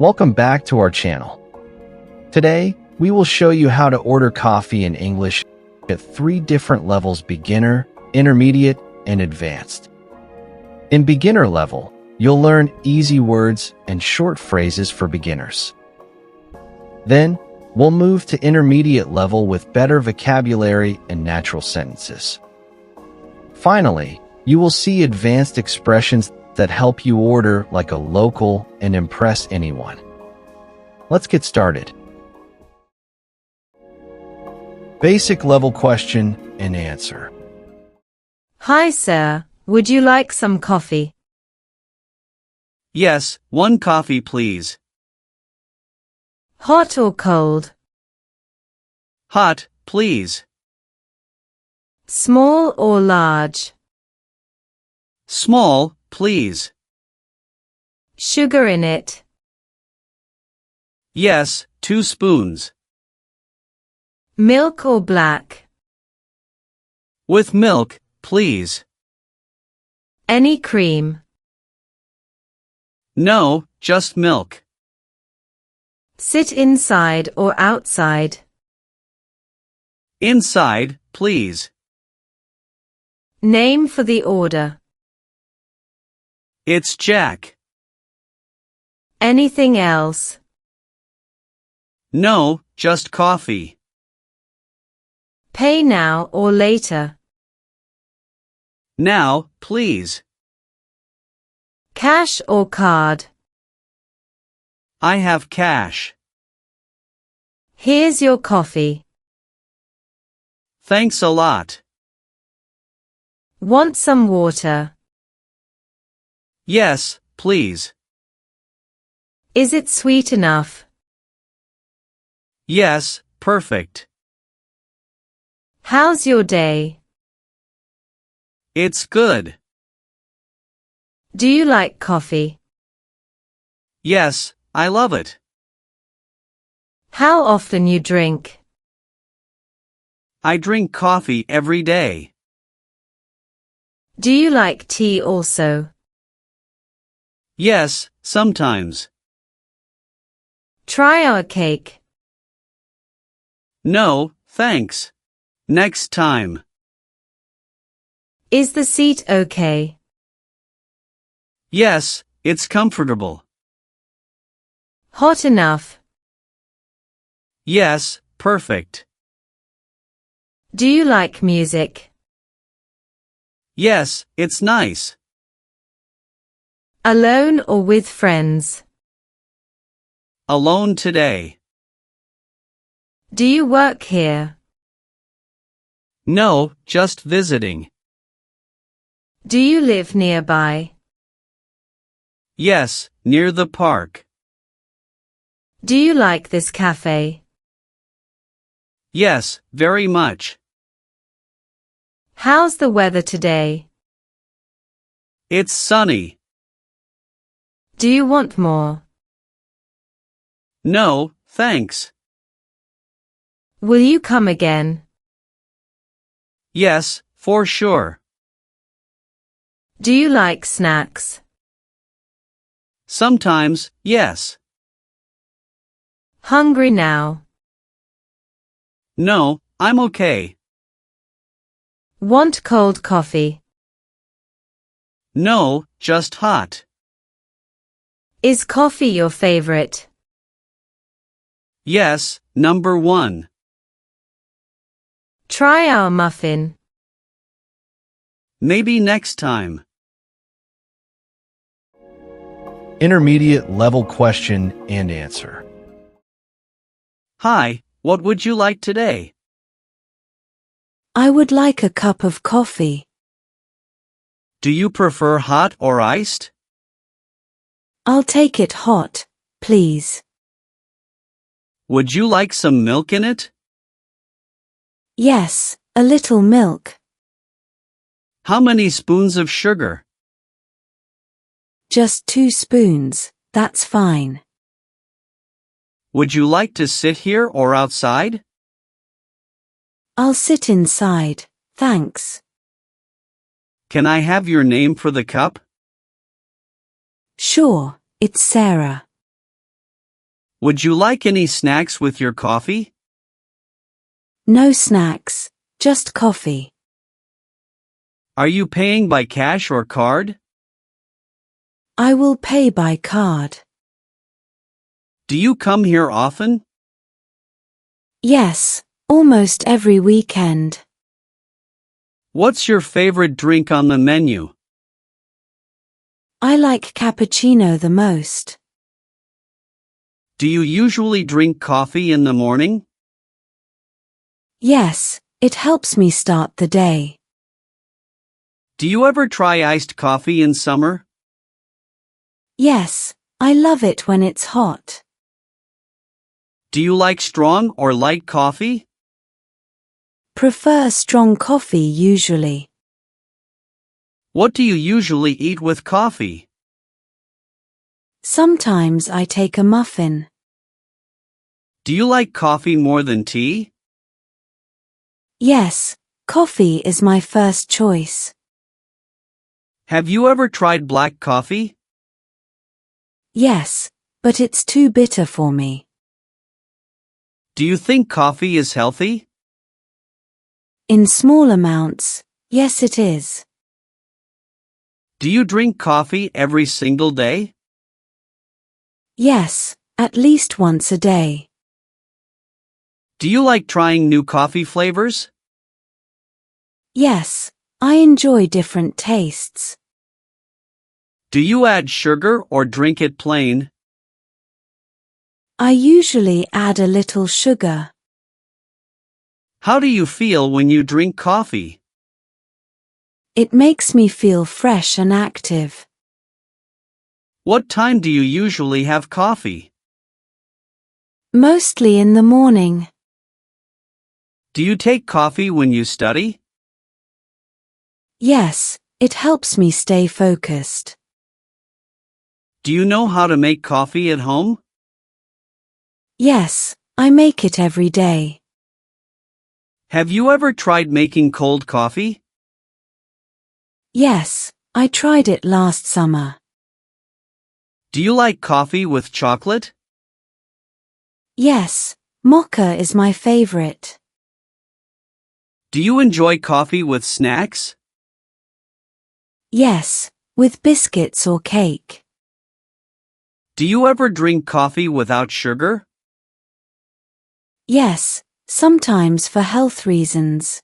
Welcome back to our channel. Today, we will show you how to order coffee in English at 3 different levels: beginner, intermediate, and advanced. In beginner level, you'll learn easy words and short phrases for beginners. Then, we'll move to intermediate level with better vocabulary and natural sentences. Finally, you will see advanced expressions that help you order like a local and impress anyone. Let's get started. Basic level question and answer. Hi, sir. Would you like some coffee? Yes, 1 coffee please. Hot or cold? Hot, please. Small or large? Small, please. Sugar in it? Yes, 2 spoons. Milk or black? With milk, please. Any cream? No, just milk. Sit inside or outside? Inside, please. Name for the order? It's Jack. Anything else? No, just coffee. Pay now or later? Now, please. Cash or card? I have cash. Here's your coffee. Thanks a lot. Want some water? Yes, please. Is it sweet enough? Yes, perfect. How's your day? It's good. Do you like coffee? Yes, I love it. How often you drink? I drink coffee every day. Do you like tea also? Yes, sometimes. Try our cake. No, thanks. Next time. Is the seat okay? Yes, it's comfortable. Hot enough? Yes, perfect. Do you like music? Yes, it's nice. Alone or with friends? Alone today. Do you work here? No, just visiting. Do you live nearby? Yes, near the park. Do you like this cafe? Yes, very much. How's the weather today? It's sunny. Do you want more? No, thanks. Will you come again? Yes, for sure. Do you like snacks? Sometimes, yes. Hungry now? No, I'm okay. Want cold coffee? No, just hot. Is coffee your favorite? Yes, number 1. Try our muffin. Maybe next time. Intermediate level question and answer. Hi, what would you like today? I would like a cup of coffee. Do you prefer hot or iced? I'll take it hot, please. Would you like some milk in it? Yes, a little milk. How many spoons of sugar? Just 2 spoons, that's fine. Would you like to sit here or outside? I'll sit inside, thanks. Can I have your name for the cup? Sure, it's Sarah. Would you like any snacks with your coffee? No snacks, just coffee. Are you paying by cash or card? I will pay by card. Do you come here often? Yes, almost every weekend. What's your favorite drink on the menu? I like cappuccino the most. Do you usually drink coffee in the morning? Yes, it helps me start the day. Do you ever try iced coffee in summer? Yes, I love it when it's hot. Do you like strong or light coffee? Prefer strong coffee usually. What do you usually eat with coffee? Sometimes I take a muffin. Do you like coffee more than tea? Yes, coffee is my first choice. Have you ever tried black coffee? Yes, but it's too bitter for me. Do you think coffee is healthy? In small amounts, yes it is. Do you drink coffee every single day? Yes, at least once a day. Do you like trying new coffee flavors? Yes, I enjoy different tastes. Do you add sugar or drink it plain? I usually add a little sugar. How do you feel when you drink coffee? It makes me feel fresh and active. What time do you usually have coffee? Mostly in the morning. Do you take coffee when you study? Yes, it helps me stay focused. Do you know how to make coffee at home? Yes, I make it every day. Have you ever tried making cold coffee? Yes, I tried it last summer. Do you like coffee with chocolate? Yes, mocha is my favorite. Do you enjoy coffee with snacks? Yes, with biscuits or cake. Do you ever drink coffee without sugar? Yes, sometimes for health reasons.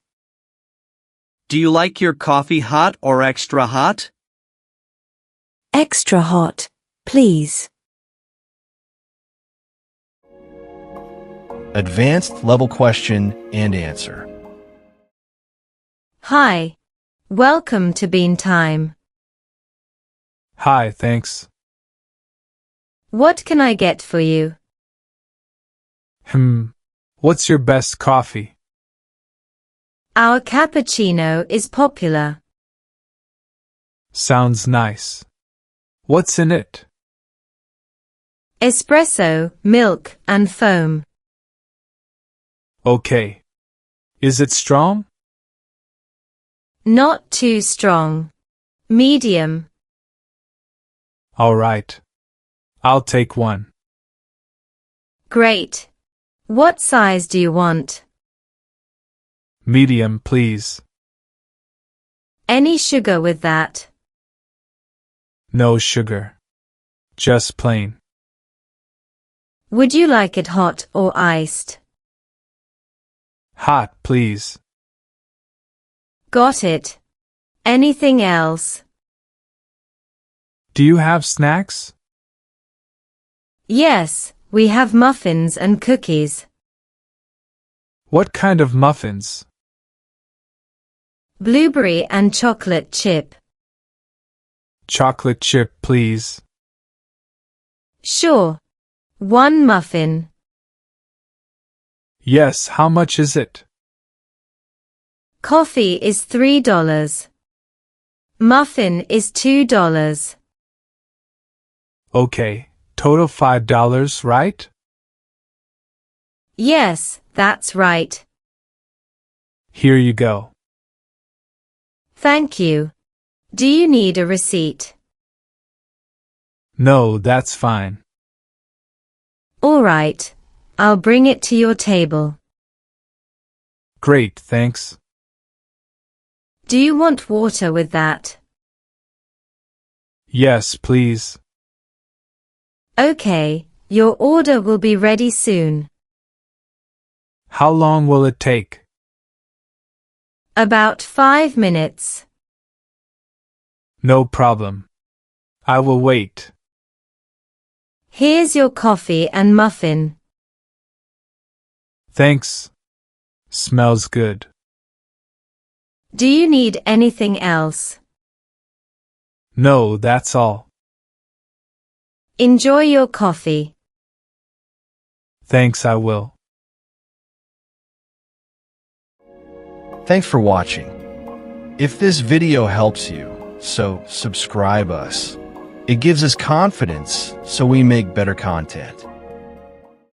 Do you like your coffee hot or extra hot? Extra hot, please. Advanced level question and answer. Hi. Welcome to Bean Time. Hi, thanks. What can I get for you? What's your best coffee? Our cappuccino is popular. Sounds nice. What's in it? Espresso, milk, and foam. Okay. Is it strong? Not too strong. Medium. All right. I'll take one. Great. What size do you want? Medium, please. Any sugar with that? No sugar. Just plain. Would you like it hot or iced? Hot, please. Got it. Anything else? Do you have snacks? Yes, we have muffins and cookies. What kind of muffins? Blueberry and chocolate chip. Chocolate chip, please. Sure. One muffin. Yes, how much is it? Coffee is $3. Muffin is $2. Okay, total $5, right? Yes, that's right. Here you go. Thank you. Do you need a receipt? No, that's fine. All right. I'll bring it to your table. Great, thanks. Do you want water with that? Yes, please. Okay, your order will be ready soon. How long will it take? About 5 minutes. No problem. I will wait. Here's your coffee and muffin. Thanks. Smells good. Do you need anything else? No, that's all. Enjoy your coffee. Thanks, I will. Thanks for watching. If this video helps you, so subscribe us. It gives us confidence so we make better content.